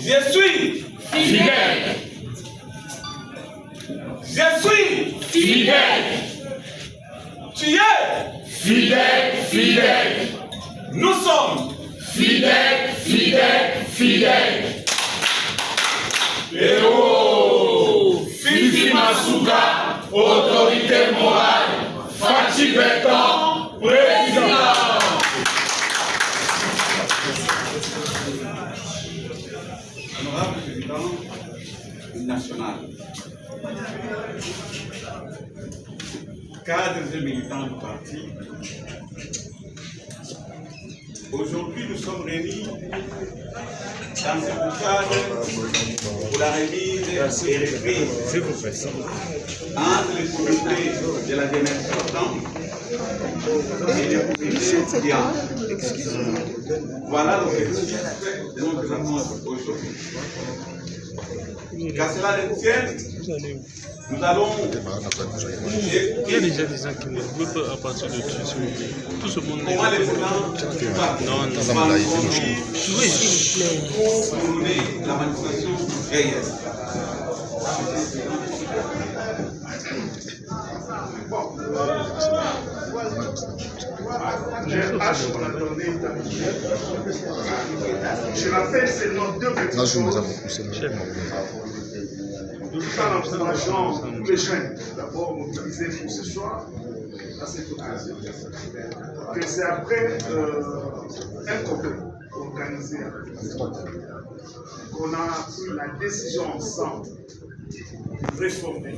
Je suis fidèle. Je suis Fidèle. Tu es Fidèle. Fidèle. Nous sommes Fidèle. Fidèle. Fidèle. Héros. Fifi Masuka, autorité morale. Fachi Beton, président. Honorable président national, cadres et militants du parti, aujourd'hui nous sommes réunis dans ce cadre pour la remise et reprise entre les comités de la jeunesse sortante et les comités qui entrent. Voilà l'objectif de notre rencontre aujourd'hui. Qu'à cela ne tienne, nous allons. Il y a déjà des gens qui me groupent à partir de tout ce monde. Comment les plans Non, pour mener la manifestation réelle. Je rappelle seulement deux petites choses. Par l'encourageant tous les jeunes, d'abord mobilisés pour ce soir, à cette occasion, que c'est après un congrès organisé qu'on a pris la décision ensemble de réformer,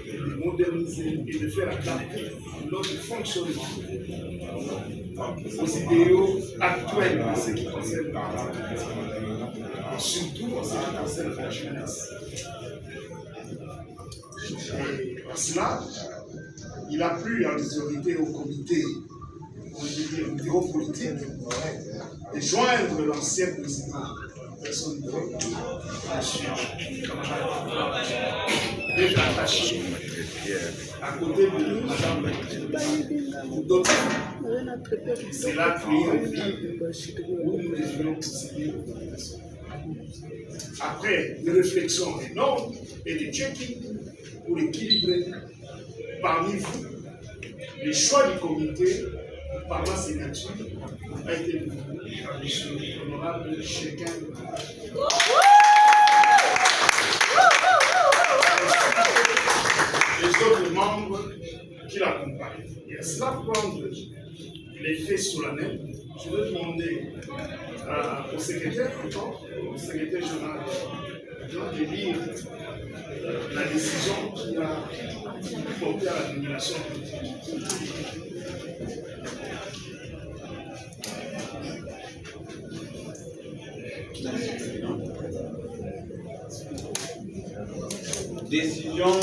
de moderniser et de faire adapter notre fonctionnement aux idéaux actuels de ce qui concerne le parti, surtout en ce qui concerne la jeunesse. Et à cela, il a plu à l'autorité au comité, au bureau politique, de joindre l'ancien président, personne de déjà attaché à côté de Madame d'autres. C'est là qu'il y a une ville où nous devions procéder aux nominations. Après des réflexions énormes et des checking pour équilibrer parmi vous, le choix du comité par ma signature a été donné par M. l'honorable Chrétien. Les autres membres qui l'accompagnent. Et à cela prendre l'effet solennel, je vais demander au secrétaire, au secrétaire général, de lire la décision qui a porté à la nomination. Décision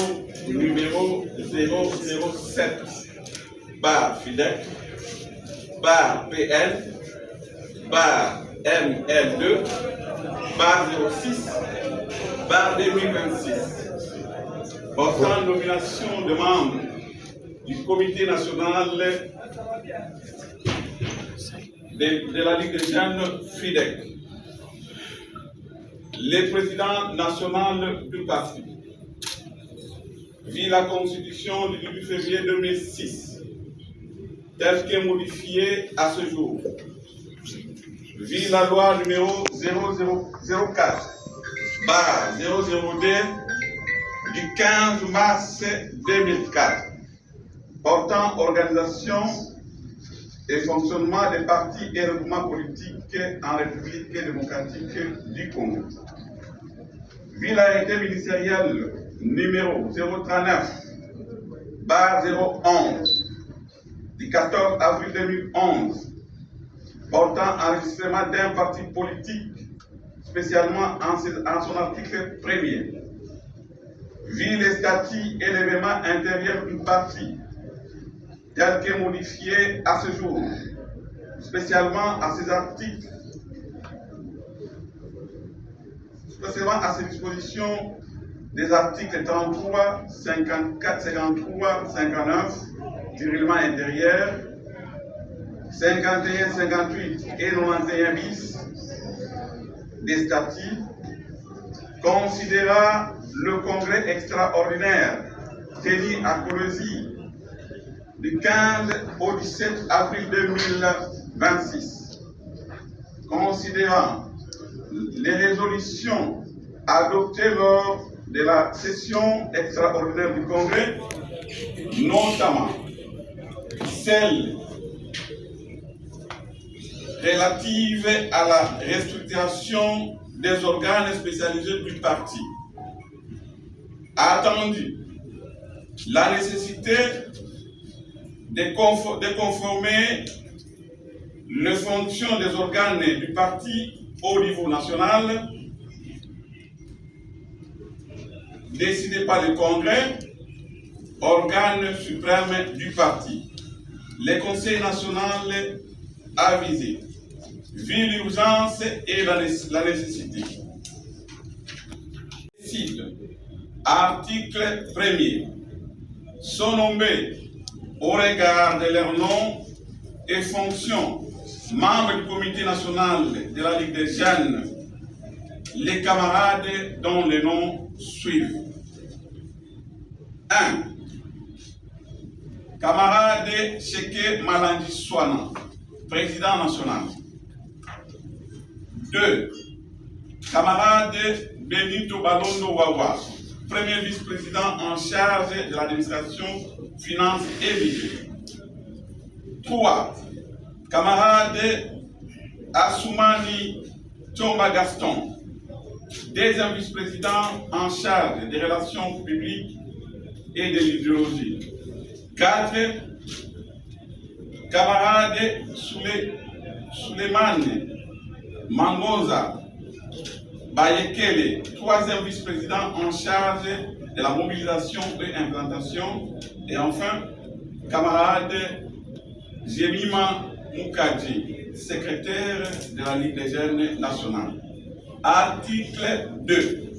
numéro 007 bar FIDEC bar PL bar ML2 bar 06 bar 2026 portant nomination de membres du comité national de la Ligue des jeunes FIDEC. Le président national du parti vit la constitution du 18 février 2006, telle qu'est modifiée à ce jour, vit la loi numéro 0004/00D du 15 mars 2004, portant organisation et fonctionnement des partis et regroupements politiques en République démocratique du Congo. Vit l'arrêté ministériel numéro 039/011 du 14 avril 2011 portant enregistrement d'un parti politique, spécialement en son article 1er. Vit les statuts et l'événement intérieur du parti, tel que modifié à ce jour, spécialement à ces articles, spécialement à ces dispositions des articles 33, 54, 53, 59 du règlement intérieur, 51, 58 et 91 bis des statuts considéra le congrès extraordinaire tenu à Colosie du 15 au 17 avril 2026, considérant les résolutions adoptées lors de la session extraordinaire du congrès, notamment celles relatives à la restructuration des organes spécialisés du parti, a attendu la nécessité de conformer les fonctions des organes du parti au niveau national, décidé par le Congrès, organe suprême du parti. Le Conseil national avisé, vu l'urgence et la nécessité. Cite, article 1er, sont nommés au regard de leur nom et fonctions membres du comité national de la Ligue des jeunes, les camarades dont les noms suivent. 1. Camarade Cheke Malandi Swana, président national. 2. Camarade Benito Balondo Wawa, premier vice-président en charge de l'administration, finance et budget. 3. Camarade Assoumani Tomba Gaston, deuxième vice-président en charge des relations publiques et de l'idéologie. 4. Camarade Souleymane Mangoza Bayekele, troisième vice-président en charge de la mobilisation et implantation. Et enfin, camarade Jemima Mukadji, secrétaire de la Ligue des jeunes nationale. Article 2.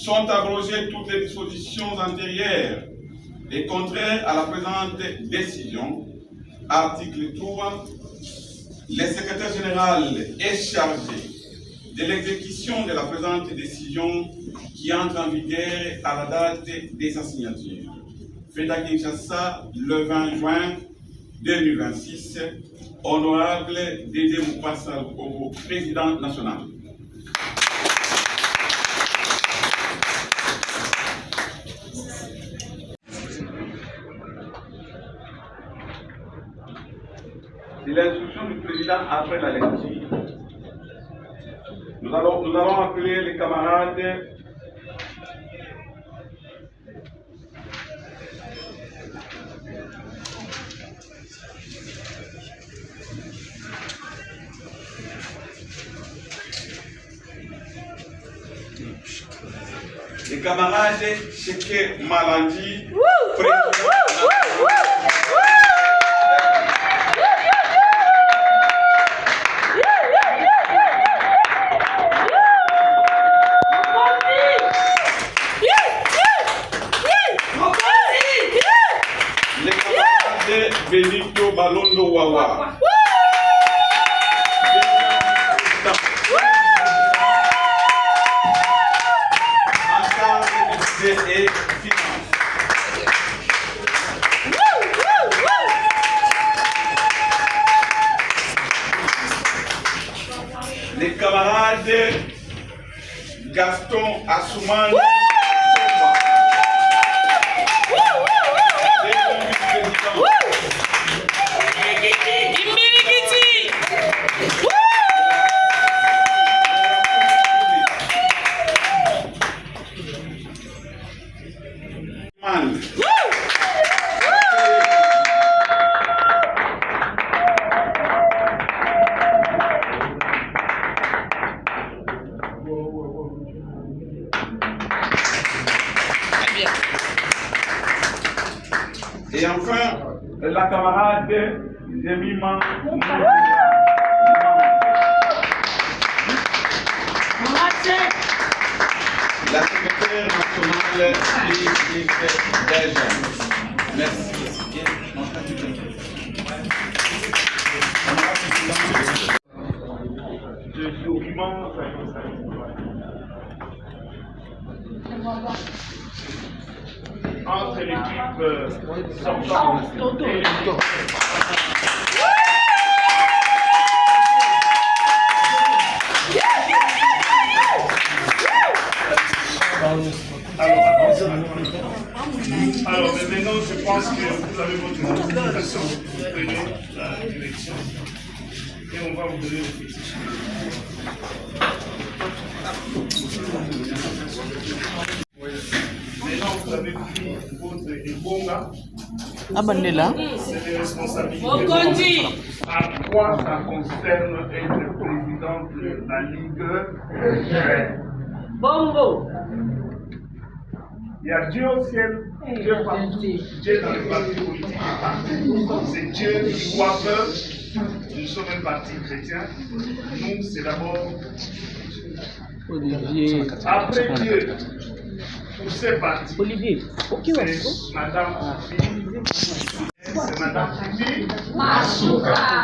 Sont abrogées toutes les dispositions antérieures et contraires à la présente décision. Article 3. Le secrétaire général est chargé de l'exécution de la présente décision qui entre en vigueur à la date de sa signature. Fait à Kinshasa le 20 juin 2026. Honorable Dédé Moukpassa Lukobo, président national. C'est l'instruction du président après la lecture. Nous allons appeler les camarades Cheke Malandi, président. Benito Balondo Wawa. En charge de budget et finance. Les camarades Gaston Assoumani. Et enfin, la camarade Jemima la secrétaire nationale des jeunes. Merci. Ce document sortant. Alors, mais maintenant, je pense que vous avez votre notification. Vous prenez la direction et on va vous donner les pétitions. Maintenant, vous avez pris votre ébonga. C'est des responsabilités. À quoi ça concerne être président de la Ligue Bongo. Il y a Dieu au ciel, Dieu partout, Dieu dans les partis politiques et partout. C'est Dieu qui voit que nous sommes un parti chrétien. Nous, c'est d'abord Olivier. Après Dieu, pour ces partis, c'est Madame Fifi. C'est Madame Fifi Masuka.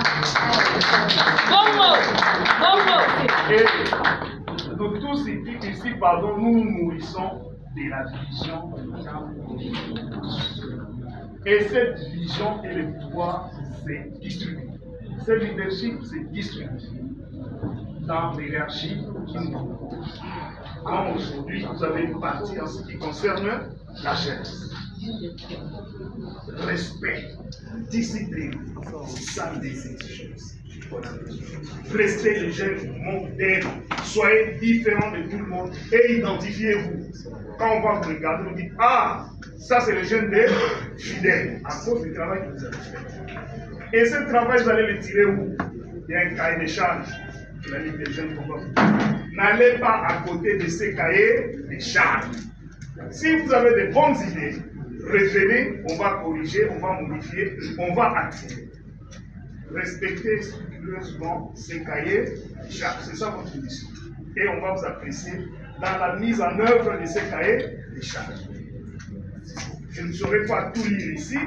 Et de tous ici, pardon, nous nous nourrissons de la division. Et cette division et le pouvoir, c'est distribué. Ce leadership, c'est distribué dans l'hierarchie qui nous compose. Comme aujourd'hui, vous avez une partie en ce qui concerne la jeunesse. Respect, discipline, c'est ça des exigences. Restez les jeunes modernes, soyez différents de tout le monde et identifiez-vous. Quand on va vous regarder, on dit ah, ça c'est les jeunes des fidèles, à cause du travail que vous avez fait. Et ce travail, vous allez le tirer où? Il y a un cahier de charges de la Ligue des jeunes. N'allez pas à côté de ces cahiers de charges. Si vous avez de bonnes idées, revenez, on va corriger, on va modifier, on va activer. Respectez scrupuleusement ces cahiers de charges. C'est ça votre mission. Et on va vous apprécier dans la mise en œuvre de ces cahiers de charges. Je ne saurais pas tout lire ici,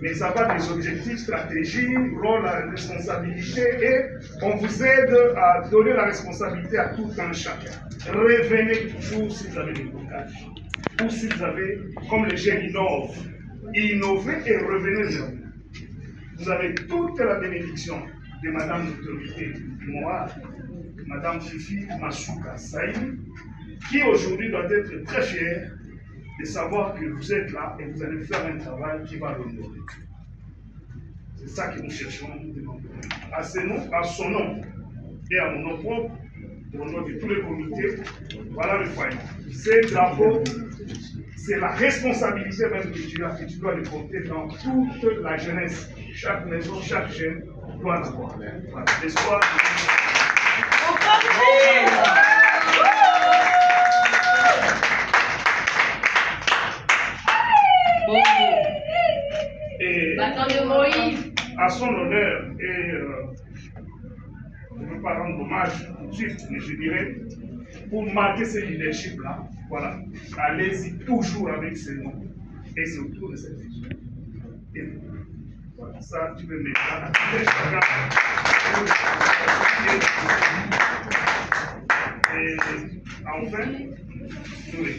mais ça va des objectifs, stratégies, rôle, responsabilité, et on vous aide à donner la responsabilité à tout un chacun. Revenez toujours si vous avez des blocages, ou si vous avez, comme les jeunes innovez et revenez vers nous. Vous avez toute la bénédiction de Madame l'autorité morale, Madame Fifi Masuka Saïd, qui aujourd'hui doit être très fière de savoir que vous êtes là et vous allez faire un travail qui va l'honorer. C'est ça que nous cherchons, nous demandons. À son nom et à mon nom propre, au nom de tous les comités, voilà le foyer. Ces drapeaux, c'est la responsabilité même que tu as, que tu dois les porter dans toute la jeunesse. Chaque maison, chaque jeune doit l'avoir. Voilà. L'espoir. Et à son honneur, et je ne veux pas rendre hommage tout de suite, mais je dirais, pour marquer ce leadership-là, voilà, allez-y toujours avec ces noms, et c'est autour de cette vision. Et voilà, ça, tu peux mettre là, et enfin, oui.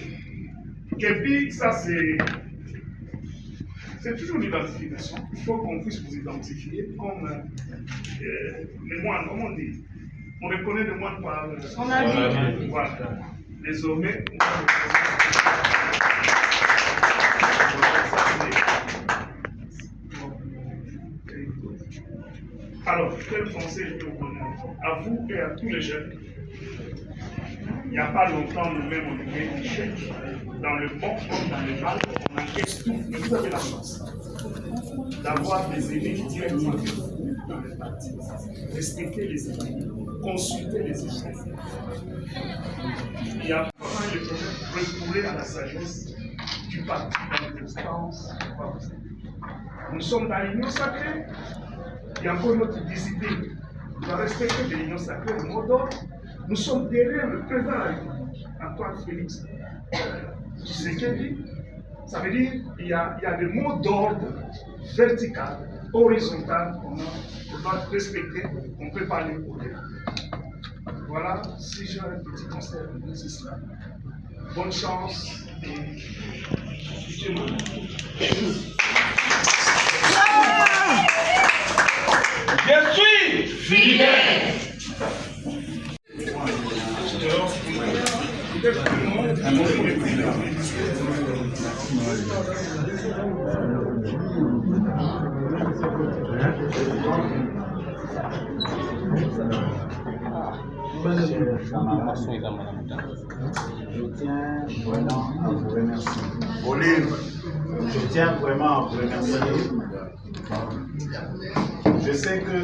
Kepi, ça c'est toujours l'identification. Il faut qu'on puisse vous identifier comme les moines, comme on dit. On reconnaît les moines par son avis. Voilà. Désormais, alors, quel conseil je peux vous donner à vous et à tous les jeunes? Il n'y a pas longtemps, nous-mêmes, on était échecs. Dans le bon comme dans le mal, on encaisse tout. Mais vous avez la chance d'avoir des aînés qui tirent dans le parti. Respectez les aînés, consultez les aînés. Il y a vraiment le problème de recourir à la sagesse du parti dans l'instance. Nous sommes dans l'union sacrée. Il y a encore notre discipline. Nous devons respecter l'union sacrée, le mot d'ordre. Nous sommes derrière le président de la République, Antoine Félix Tshisekedi. Ça veut dire qu'il y a des mots d'ordre vertical, horizontal, qu'on doit respecter, on peut parler au-delà. Voilà, si j'ai un petit conseil, c'est cela. Bonne chance et Je suis fidèle. Je tiens vraiment à vous remercier. Je sais que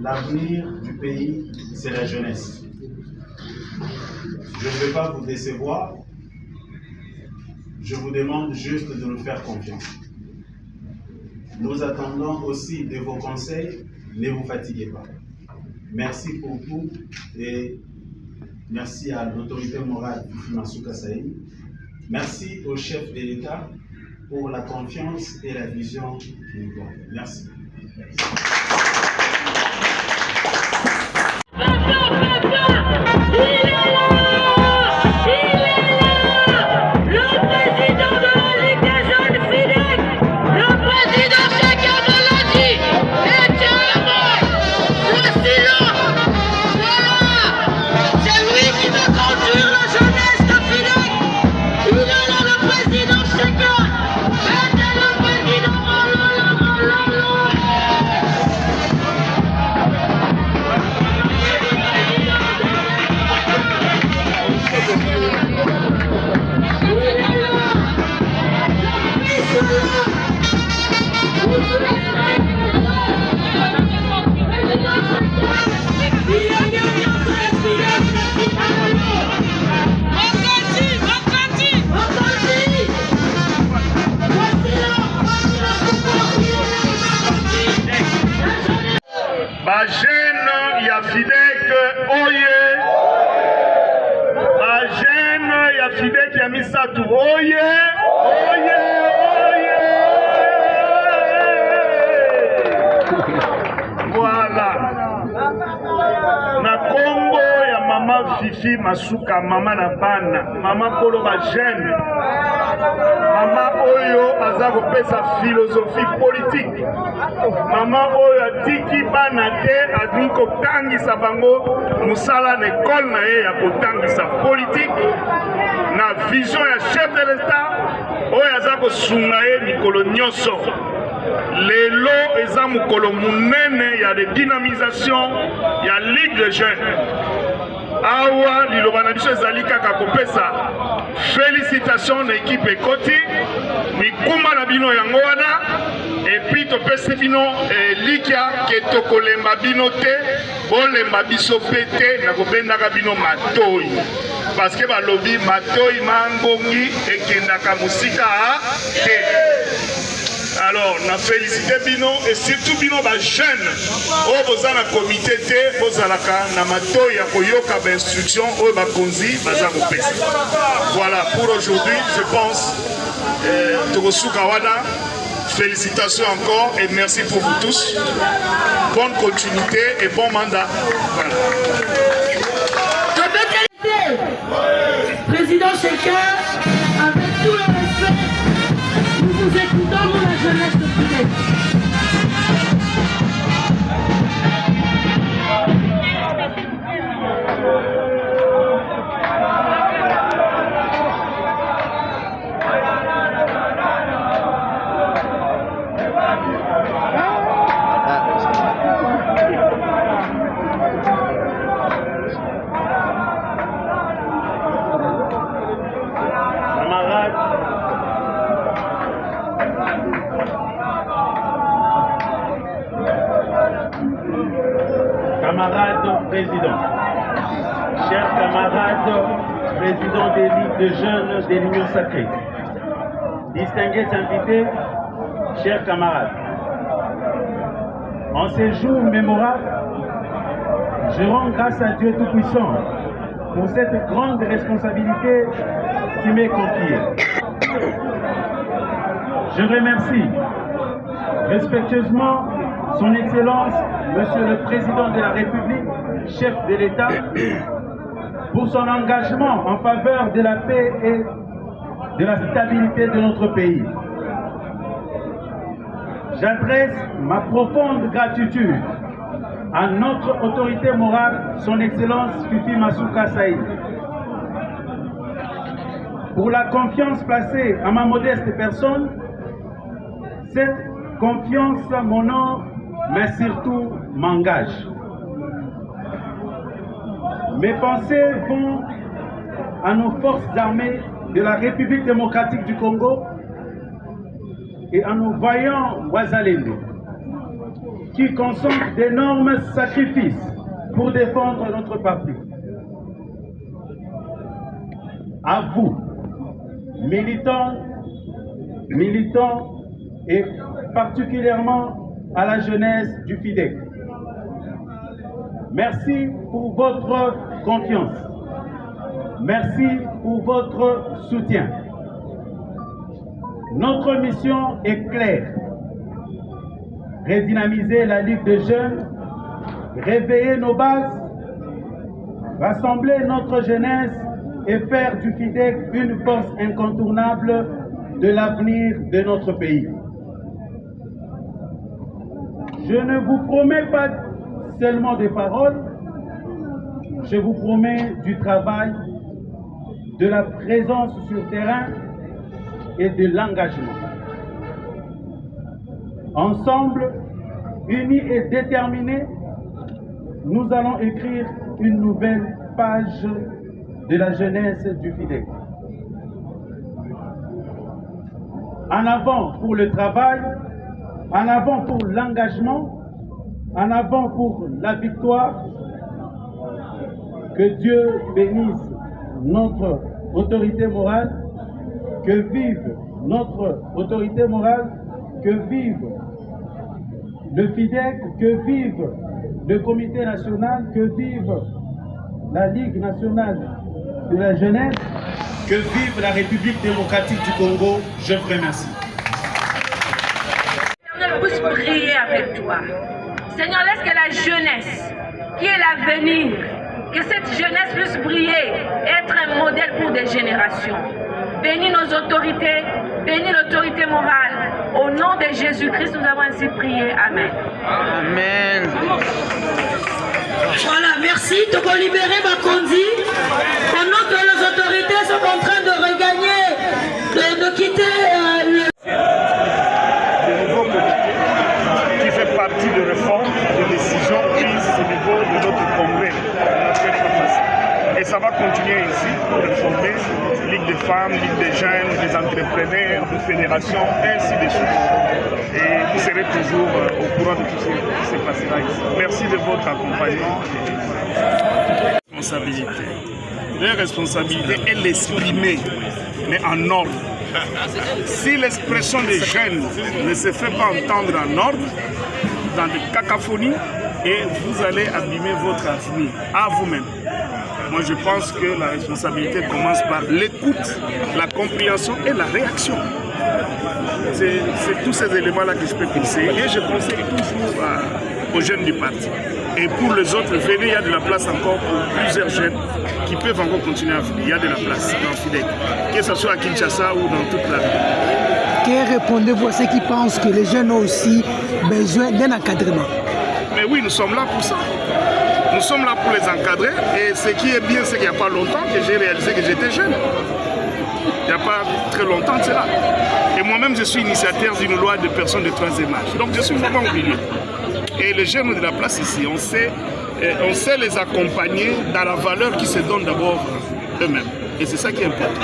l'avenir du pays, c'est la jeunesse. Je ne vais pas vous décevoir. Je vous demande juste de nous faire confiance. Nous attendons aussi de vos conseils. Ne vous fatiguez pas. Merci pour tout et merci à l'autorité morale Masuka Saï. Merci au chef de l'État pour la confiance et la vision qu'il nous donne. Merci. Bajene ya Fidek oye, bajene ya Fidek ya Misatu oye, oye, oye. Voilà. Na kombo ya mama Fifi Masuka, mama na bana, mama Polo bajene. Mama oyo aza kopesa philosophie politique. Mama oyo atiki bana te azali kotangisa bango musala na école na ye ya kotangisa politique na vision ya chef de l'État oyo aza kosunga ye mikolo nyonso. Lelo eza mukolo munene ya de dynamisation ya Ligue de Jeunes. Awa liloba na biso ezali kaka kopesa félicitations na équipe ekoti mikuma na bino yango wana epi topesi bino likia ke tokolemba bino te bolemba biso pe te na kobendaka bino matoi parce que balobi matoi mangongi ekendaka mosika te. Alors, na félicité bino et surtout bino ba jeune. O boza na comité te, bozalaka na mato ya koyoka ba instruction o ba konzi baza kopesa. Voilà, pour aujourd'hui, je pense Togosuka wana. Félicitations encore et merci pour vous tous. Bonne continuité et bon mandat. Voilà. Président Cheka, avec tout le respect, nous vous écoutons, nous la jeunesse de Fidèle. Camarades présidents, chers camarades présidents des ligues de jeunes de l'Union sacrée, distingués invités, chers camarades, en ces jours mémorables, je rends grâce à Dieu Tout-Puissant pour cette grande responsabilité qui m'est confiée. Je remercie respectueusement Son Excellence, Monsieur le Président de la République, chef de l'État, pour son engagement en faveur de la paix et de la stabilité de notre pays. J'adresse ma profonde gratitude à notre autorité morale, son Excellence Fifi Masuka Saïd, pour la confiance placée à ma modeste personne. Cette confiance m'honore, mais surtout m'engage. Mes pensées vont à nos forces armées de la République démocratique du Congo et à nos vaillants Wazalendo qui consomment d'énormes sacrifices pour défendre notre parti. À vous, militants et particulièrement à la jeunesse du FIDEC. Merci pour votre confiance. Merci pour votre soutien. Notre mission est claire. Redynamiser la Ligue des jeunes, réveiller nos bases, rassembler notre jeunesse et faire du FIDEC une force incontournable de l'avenir de notre pays. Je ne vous promets pas seulement des paroles, je vous promets du travail, de la présence sur terrain et de l'engagement. Ensemble, unis et déterminés, nous allons écrire une nouvelle page de la jeunesse du FIDEC. En avant pour le travail, en avant pour l'engagement, en avant pour la victoire. Que Dieu bénisse notre autorité morale, que vive notre autorité morale, que vive le FIDEC, que vive le comité national, que vive la Ligue nationale de la jeunesse, que vive la République démocratique du Congo. Je vous remercie. Seigneur, puisse prier avec toi. Seigneur, laisse que la jeunesse, qui est l'avenir, que cette jeunesse puisse briller, être un modèle pour des générations. Bénis nos autorités, bénis l'autorité morale. Au nom de Jésus-Christ, nous avons ainsi prié. Amen. Amen. Voilà, merci. Tu peux libérer Bakondi. Pendant que les autorités sont en train de regagner, de quitter le... nouveau comité qui fait partie de réformes, de décisions prises au niveau de notre congrès. Et ça va continuer ici pour réformer Ligue des femmes, Ligue des jeunes, des entrepreneurs, des fédérations, ainsi de suite. Et vous serez toujours au courant de tout ce qui se passera ici. Merci de votre accompagnement. Les responsabilités est l'exprimer, mais en ordre. Si l'expression des jeunes ne se fait pas entendre en ordre, dans des cacophonies, et vous allez abîmer votre avenir à vous-même. Moi, je pense que la responsabilité commence par l'écoute, la compréhension et la réaction. C'est tous ces éléments-là que je peux conseiller. Et je conseille toujours aux jeunes du parti. Et pour les autres, venez, il y a de la place encore pour plusieurs jeunes qui peuvent encore continuer à venir. Il y a de la place dans le FIDEC, que ce soit à Kinshasa ou dans toute la ville. Que répondez-vous à ceux qui pensent que les jeunes ont aussi besoin d'un encadrement? Mais oui, nous sommes là pour ça. Nous sommes là pour les encadrer. Et ce qui est bien, c'est qu'il n'y a pas longtemps que j'ai réalisé que j'étais jeune. Il n'y a pas très longtemps de cela. Et moi-même, je suis initiateur d'une loi de personnes de troisième âge. Donc, je suis vraiment au milieu. Et les jeunes de la place ici, on sait les accompagner dans la valeur qui se donne d'abord eux-mêmes. Et c'est ça qui est important.